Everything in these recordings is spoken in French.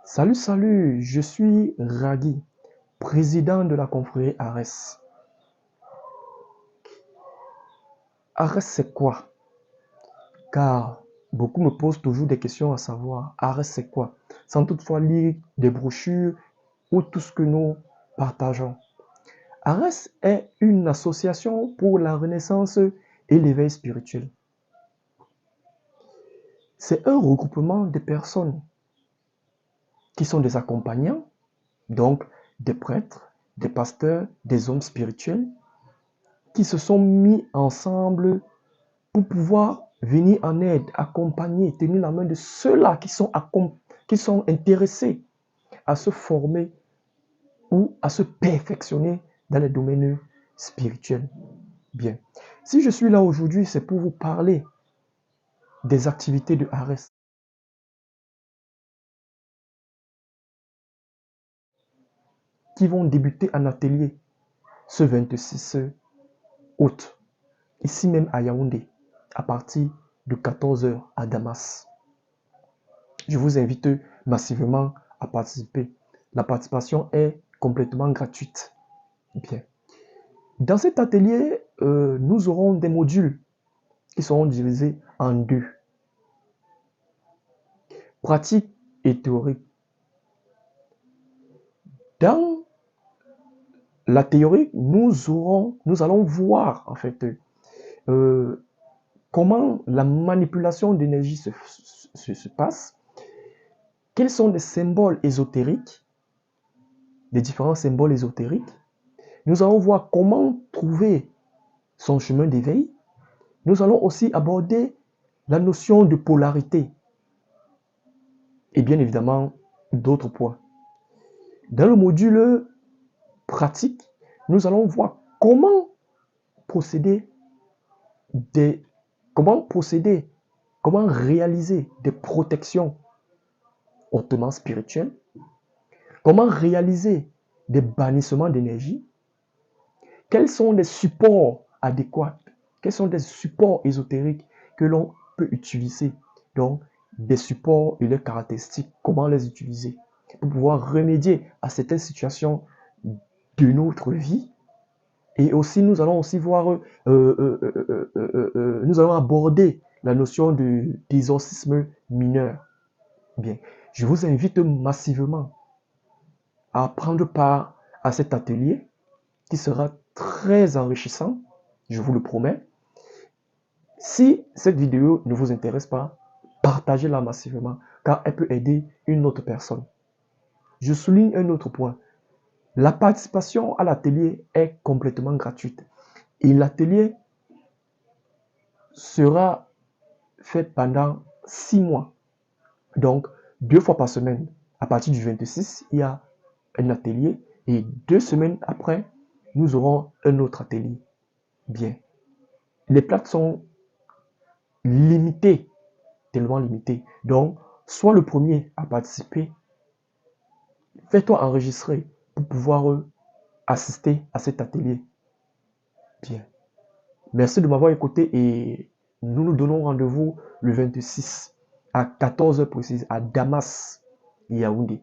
Salut, je suis Ragui, président de la confrérie Ares. Ares, c'est quoi? Car beaucoup me posent toujours des questions à savoir, Ares, c'est quoi? Sans toutefois lire des brochures ou tout ce que nous partageons. Ares est une association pour la renaissance et l'éveil spirituel. C'est un regroupement de personnes qui sont des accompagnants, donc des prêtres, des pasteurs, des hommes spirituels, qui se sont mis ensemble pour pouvoir venir en aide, accompagner, tenir la main de ceux-là qui sont intéressés à se former ou à se perfectionner dans les domaines spirituels. Bien. Si je suis là aujourd'hui, c'est pour vous parler des activités de Ares qui vont débuter en atelier ce 26 août, ici même à Yaoundé, à partir de 14 h à Damas. Je vous invite massivement à participer. La participation est complètement gratuite. Bien. Dans cet atelier, nous aurons des modules qui seront divisés en deux. Pratique et théorique. Dans la théorie, nous allons voir en fait comment la manipulation d'énergie se passe, quels sont les symboles ésotériques, les différents symboles ésotériques. Nous allons voir comment trouver son chemin d'éveil. Nous allons aussi aborder la notion de polarité et bien évidemment d'autres points. Dans le module pratique, nous allons voir comment procéder, comment réaliser des protections hautement spirituelles, comment réaliser des bannissements d'énergie, quels sont les supports adéquats, quels sont les supports ésotériques que l'on peut utiliser, donc des supports et leurs caractéristiques, comment les utiliser pour pouvoir remédier à certaines situations de notre vie. Et aussi, nous allons aussi voir, nous allons aborder la notion d'exorcisme mineur. Bien, je vous invite massivement à prendre part à cet atelier qui sera très enrichissant, je vous le promets. Si cette vidéo ne vous intéresse pas, partagez-la massivement, car elle peut aider une autre personne. Je souligne un autre point. La participation à l'atelier est complètement gratuite. Et l'atelier sera fait pendant 6 mois. Donc, 2 fois par semaine. À partir du 26, il y a un atelier. Et 2 semaines après, nous aurons un autre atelier. Bien. Les places sont limitées, tellement limitées. Donc, sois le premier à participer. Fais-toi enregistrer pour pouvoir assister à cet atelier. Bien. Merci de m'avoir écouté et nous nous donnons rendez-vous le 26 à 14 h précise à Damas, Yaoundé.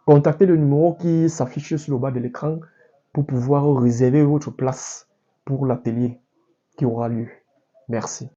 Contactez le numéro qui s'affiche sur le bas de l'écran pour pouvoir réserver votre place pour l'atelier qui aura lieu. Merci.